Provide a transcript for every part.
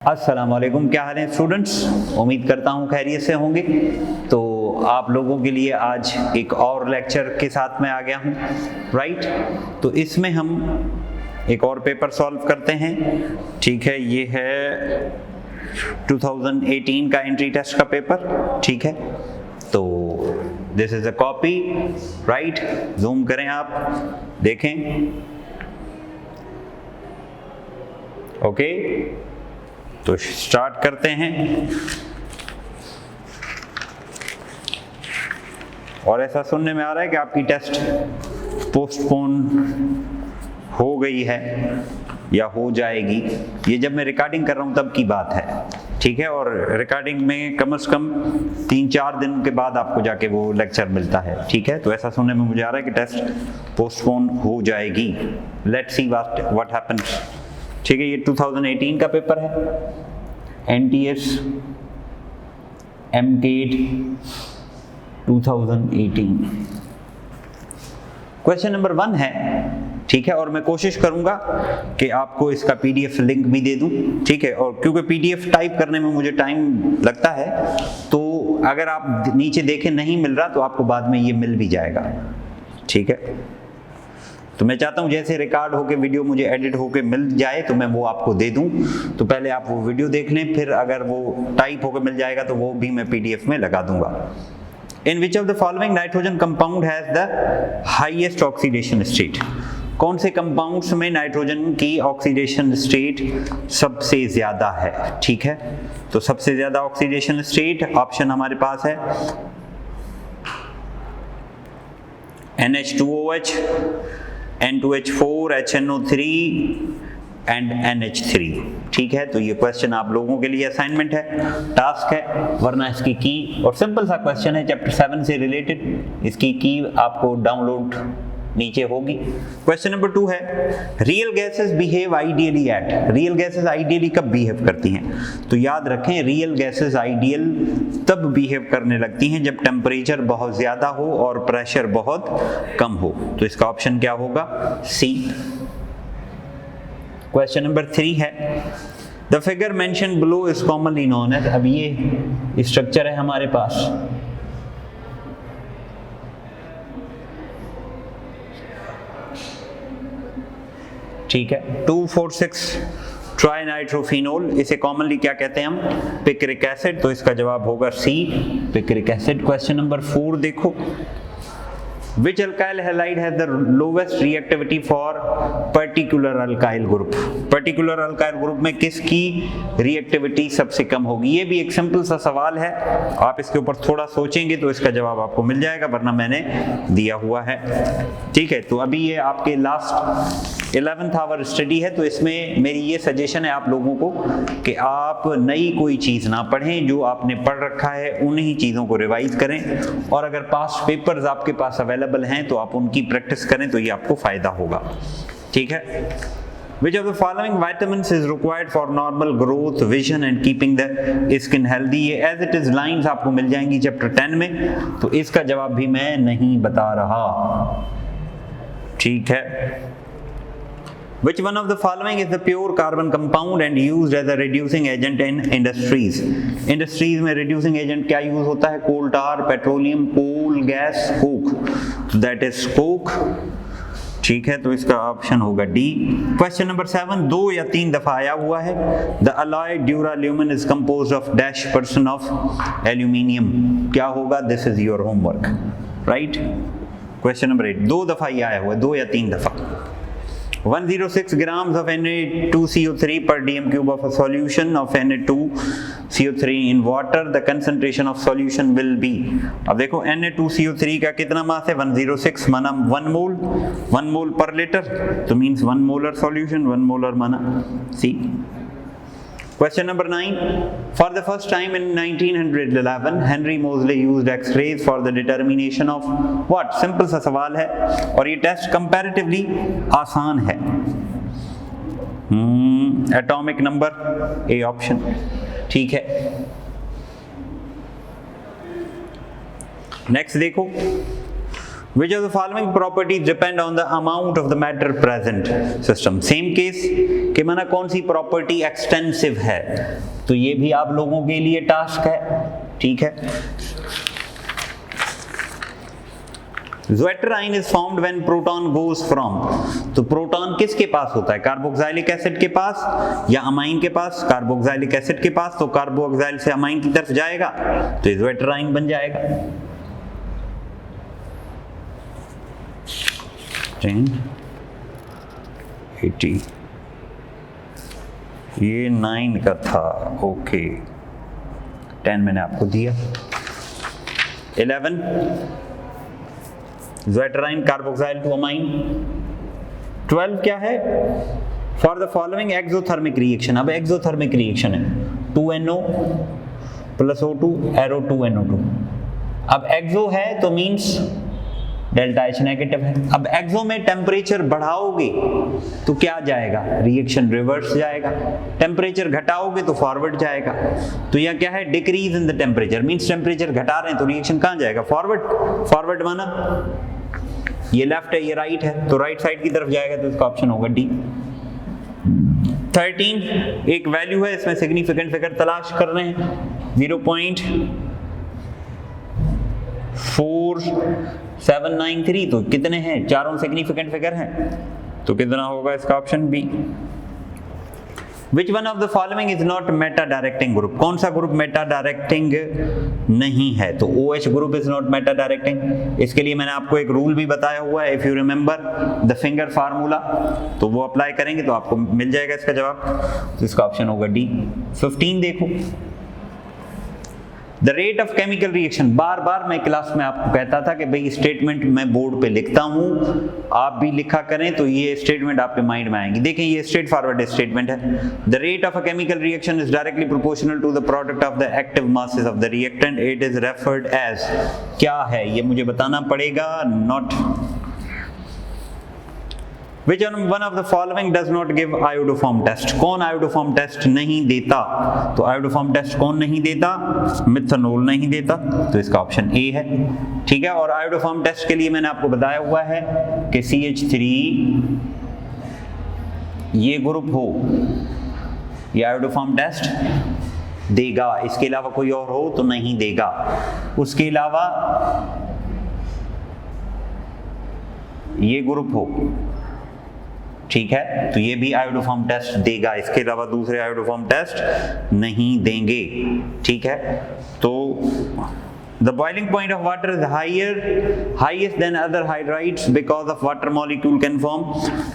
अस्सलाम वालेकुम, क्या हाल है स्टूडेंट्स। उम्मीद करता हूँ खैरियत से होंगे। तो आप लोगों के लिए आज एक और लेक्चर के साथ में आ गया हूँ, राइट। तो इसमें हम एक और पेपर सॉल्व करते हैं, ठीक है। ये है 2018 का एंट्री टेस्ट का पेपर, ठीक है। तो this is a copy, right. Zoom करें, आप देखें, ओके। तो स्टार्ट करते हैं। और ऐसा सुनने में आ रहा है कि आपकी टेस्ट पोस्टपोन हो गई है या हो जाएगी। ये जब मैं रिकॉर्डिंग कर रहा हूं तब की बात है, ठीक है। और रिकॉर्डिंग में कम से कम 3-4 दिन के बाद आपको जाके वो लेक्चर मिलता है, ठीक है। तो ऐसा सुनने में मुझे आ रहा है कि टेस्ट पोस्टपोन हो जाएगी। लेट्स सी व्हाट हैपेंस, ठीक है। ये 2018 का पेपर है, NTS MCAT 2018। क्वेश्चन नंबर 1 है, ठीक है। और मैं कोशिश करूंगा कि आपको इसका PDF लिंक भी दे दूं, ठीक है। और क्योंकि PDF टाइप करने में मुझे टाइम लगता है, तो अगर आप नीचे देखें नहीं मिल रहा तो आपको बाद में ये मिल भी जाएगा, ठीक है। तो मैं चाहता हूं जैसे रिकॉर्ड होके वीडियो मुझे एडिट होके मिल जाए तो मैं वो आपको दे दूं। तो पहले आप वो वीडियो देख लें, फिर अगर वो टाइप होके मिल जाएगा तो वो भी मैं PDF में लगा दूंगा। In which of the following nitrogen compound has the highest oxidation state? कौन से कंपाउंड्स में नाइट्रोजन की ऑक्सीडेशन स्टेट सबसे ज्यादा है, ठीक है। तो सबसे ज्यादा ऑक्सीडेशन स्टेट ऑप्शन हमारे पास है NH2OH, N2H4, HNO3 and NH3, ठीक है। तो ये क्वेश्चन आप लोगों के लिए असाइनमेंट है, टास्क है, वरना इसकी की, और सिंपल सा क्वेश्चन है चैप्टर 7 से रिलेटेड। इसकी की आपको डाउनलोड नीचे होगी। क्वेश्चन नंबर 2 है, real gases behave ideally at. Real gases ideally कब बिहेव करती हैं? तो याद रखें, रियल गैसेस आइडियल तब बिहेव करने लगती हैं जब टेम्परेचर बहुत ज्यादा हो और प्रेशर बहुत कम हो। तो इसका ऑप्शन क्या होगा? सी। क्वेश्चन नंबर 3 है, the figure mention below is commonly known as. अब ये स्ट्रक्चर है हमारे पास, ठीक है। 2,4,6 ट्राइनाइट्रोफिनोल, इसे कॉमनली क्या कहते हैं हम? Picric acid. तो इसका जवाब होगा सी, पिक्रिक एसिड। क्वेश्चन नंबर 4 देखो, Which alkyl halide has the lowest reactivity for particular alkyl group? Particular alkyl group में किसकी रिएक्टिविटी सबसे कम होगी? ये भी एक सिंपल सा सवाल है, आप इसके ऊपर थोड़ा सोचेंगे तो इसका जवाब आपको मिल जाएगा, वरना मैंने दिया हुआ है, ठीक है। तो अभी ये आपके लास्ट 11th आवर स्टडी है, तो इसमें मेरी ये सजेशन है आप लोगों को कि आप नई कोई चीज ना पढ़ें, जो आपने पढ़ रखा है उन्हीं चीजों को रिवाइज करें। और अगर पास्ट पेपर्स आपके पास अवेलेबल हैं तो आप उनकी प्रैक्टिस करें, तो ये आपको फायदा होगा, ठीक है। Which of the following vitamins is required for normal growth, vision and keeping the skin healthy? ये as it is lines आपको मिल जाएंगी चैप्टर 10 में, तो इसका जवाब भी मैं नहीं बता रहा, ठीक है। Which one of the following is the pure carbon compound and used as a reducing agent in industries? Industries में reducing agent क्या यूज होता है? Coal tar, petroleum, coal gas, coke. That is coke, ठीक है। तो इसका option होगा D. Question number 7 2 या 3 दफा आया हुआ है, the alloy duralumin is composed of -% of aluminium. क्या होगा? This is your homework, right. Question number 8 2 दफा ही आया हुआ है, 2 या 3 दफा। 106 grams of Na2CO3 per dm³ of a solution of Na2CO3 in water, the concentration of solution will be। अब देखो Na2CO3 का कितना मास है? 106 माना 1 मोल, 1 मोल पर लीटर, तो मीन्स 1 मोलर सॉल्यूशन, 1 मोलर माना सी। Question number 9. For the first time in 1911, Henry Moseley used X-rays for the determination of what? Simple सा सवाल है, और ये टेस्ट comparatively आसान है। Atomic number, A option, ठीक है। Next देखो, Which of the following properties depend on the amount of the matter present system? Same case कि माना कौन सी प्रॉपर्टी एक्सटेंसिव है, तो ये भी आप लोगों के लिए टास्क है, ठीक है। Zwetterine is formed when proton goes from, तो प्रोटॉन किसके पास होता है? कार्बोक्सिलिक एसिड के पास या अमाइन के पास? कार्बोक्सिलिक एसिड के पास, तो कार्बोक्सिल से अमाइन की तरफ जाएगा तो Zwetterine बन जाएगा। 1080 ये 9 का था, ओके 10 मैंने आपको दिया। 11 Zwetterine कार्बोक्सिल टू अमाइन। 12 क्या है? For the following exothermic reaction, अब एक्सोथर्मिक रिएक्शन है 2NO plus O2 arrow 2NO2। अब एक्सो है तो मींस डेल्टा H नेगेटिव है। अब एक्सो में टेम्परेचर बढ़ाओगे तो क्या जाएगा? रिएक्शन रिवर्स जाएगा। टेम्परेचर घटाओगे तो फॉरवर्ड जाएगा। तो यह क्या है? Decrease in the temperature, means temperature घटा रहे हैं तो रिएक्शन कहां जाएगा? फॉरवर्ड। फॉरवर्ड माना ये लेफ्ट है ये राइट है, तो राइट साइड की तरफ जाएगा, तो इसका ऑप्शन होगा डी। 13 एक वैल्यू है, इसमें सिग्निफिकेंट फिगर तलाश कर रहे हैं। 0.4793, तो कितने हैं? चारों सिग्निफिकेंट फिगर हैं, तो कितना होगा इसका option B. Which one of the following is not meta directing group? कौन सा ग्रुप मेटा डायरेक्टिंग नहीं है? तो OH group is not Meta directing. इसके लिए मैंने आपको एक रूल भी बताया हुआ है, if you remember the finger formula, तो वो अप्लाई करेंगे तो आपको मिल जाएगा इसका जवाब। तो इसका ऑप्शन होगा डी। 15 देखो, the rate of chemical reaction. बार बार मैं क्लास में आपको कहता था कि भाई स्टेटमेंट मैं बोर्ड पे लिखता हूं, आप भी लिखा करें तो ये स्टेटमेंट आपके माइंड में आएंगी। देखें ये स्ट्रेट फॉरवर्ड स्टेटमेंट है। The rate of a chemical reaction is directly proportional to the product of the active masses of the reactant. It is referred as, क्या है ये मुझे बताना पड़ेगा, not. Which one of the following does not give iodoform test? कौन iodoform test नहीं देता? तो iodoform test कौन नहीं देता? मिथनॉल नहीं देता, तो इसका ऑप्शन ए है, ठीक है। और iodoform test के लिए मैंने आपको बताया हुआ है कि CH3 ये ग्रुप हो, ये iodoform test देगा, इसके अलावा कोई और हो तो नहीं देगा। उसके अलावा ये ग्रुप हो, ठीक है, तो ये भी आयोडोफॉर्म टेस्ट देगा, इसके अलावा दूसरे आयोडोफॉर्म टेस्ट नहीं देंगे, ठीक है। तो the boiling point of water is highest than other hydrides because of water molecule can form।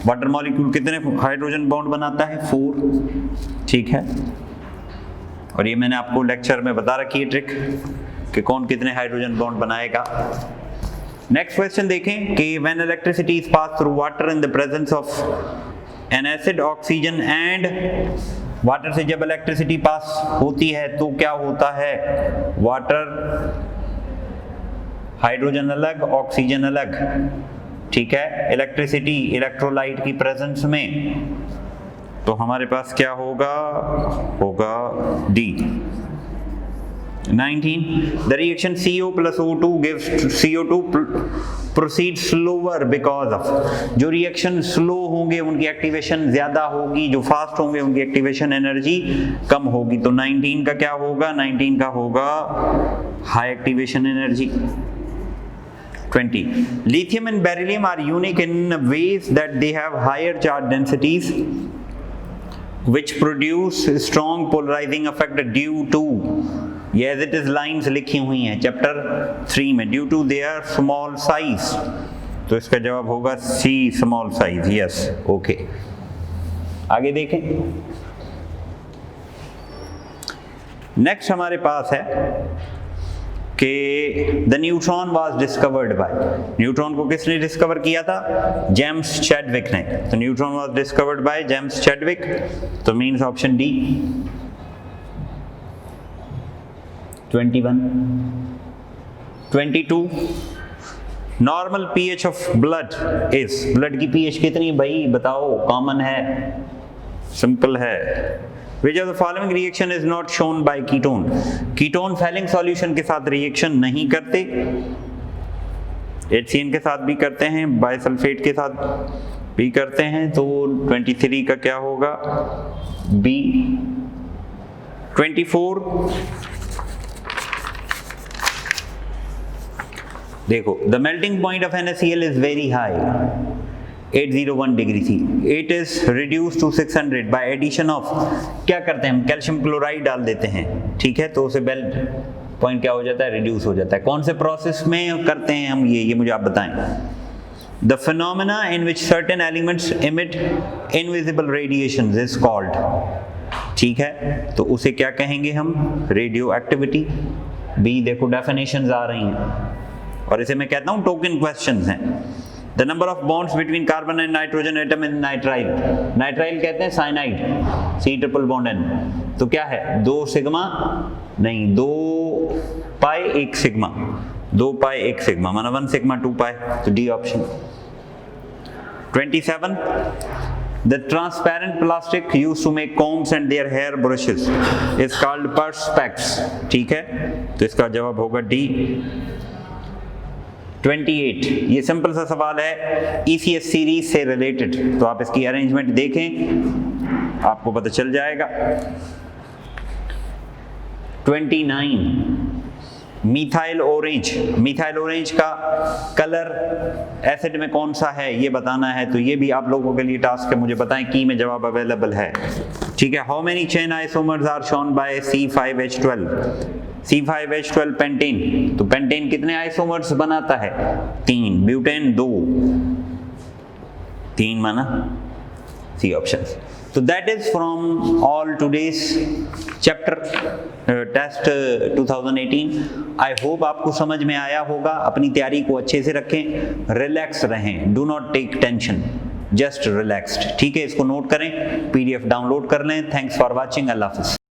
Water molecule कितने हाइड्रोजन बॉन्ड बनाता है? 4, ठीक है। और ये मैंने आपको लेक्चर में बता रखी है ट्रिक कि कौन कितने हाइड्रोजन बॉन्ड बनाएगा। नेक्स्ट क्वेश्चन देखें कि when electricity is pass through water in the presence of N acid, oxygen and water से जब इलेक्ट्रिसिटी पास होती है तो क्या होता है? वाटर, हाइड्रोजन अलग, ऑक्सीजन अलग, ठीक है। इलेक्ट्रिसिटी इलेक्ट्रोलाइट की प्रेजेंस में, तो हमारे पास क्या होगा? होगा D. 19 the reaction CO plus O2 gives CO2 proceeds slower because of। जो रिएक्शन स्लो होंगे उनकी एक्टिवेशन ज्यादा होगी, जो फास्ट होंगे उनकी एक्टिवेशन एनर्जी कम होगी। तो 19 का क्या होगा? 19 का होगा high activation energy. 20 lithium and beryllium are unique in ways that they have higher charge densities which produce strong polarizing effect due to, ये एज इट इज लाइन्स लिखी हुई हैं चैप्टर 3 में, due to their small size, तो इसका जवाब होगा C, small size. Yes, okay. आगे देखें, नेक्स्ट हमारे पास है कि the neutron was discovered by. Neutron को किसने डिस्कवर किया था? जेम्स चैडविक ने। तो neutron was discovered by James Chadwick, तो means option D. 21 22 normal pH of blood is, blood की पीएच कितनी भाई बताओ? कॉमन है, सिंपल है। Which of the following reaction is not shown by ketone? Ketone falling solution के साथ reaction नहीं करते, HCN के साथ भी करते हैं, बाइसल्फेट के साथ भी करते हैं, तो 23 का क्या होगा, बी। 24 देखो, the melting point of NaCl is very high, 801 degree C. It is reduce to 600 by addition of, क्या करते हैं हम, कैल्शियम क्लोराइड डाल देते हैं, ठीक है, तो उसे मेल्ट पॉइंट क्या हो जाता है, रिड्यूस हो जाता है। कौन से प्रोसेस में करते हैं हम ये मुझे आप बताएं। The phenomena in which certain elements emit invisible radiations is called, ठीक है, तो उसे क्या कहेंगे हम, रेडियो एक्टिविटी। बी देखो डेफिनेशंस आ रही हैं और इसे मैं कहता हूं टोकन क्वेश्चंस हैं। The number of bonds between carbon and nitrogen atom in nitrile, nitrile कहते हैं cyanide, C triple bond N, तो क्या है, 2 सिग्मा नहीं, 2 पाई 1 सिग्मा, 2 पाई 1 सिग्मा माना 1 सिग्मा 2 पाई, तो D option. 27 The transparent plastic used to make combs and their hair brushes is called perspex, ठीक है, तो इसका जवाब होगा डी। 28 ये सिंपल सा सवाल है, ECS सीरीज से रिलेटेड, तो आप इसकी अरेंजमेंट देखें आपको पता चल जाएगा। 29 मिथाइल ऑरेंज, मिथाइल ऑरेंज का कलर एसिड में कौन सा है ये बताना है, तो ये भी आप लोगों के लिए टास्क है, मुझे बताएं की में जवाब अवेलेबल है, ठीक है। How many chain isomers are shown by C5H12, C5H12 pentane, तो पेंटेन कितने आइसोमर्स बनाता है, 3, ब्यूटेन 2, 3 माना सी ऑप्शन। तो that is from all today's chapter test 2018। I hope आपको समझ में आया होगा, अपनी तैयारी को अच्छे से रखें, रिलैक्स रहें, do not take tension, just relaxed, ठीक है। इसको नोट करें, PDF डाउनलोड कर लें। थैंक्स फॉर वॉचिंग, अल्लाह हाफिज़।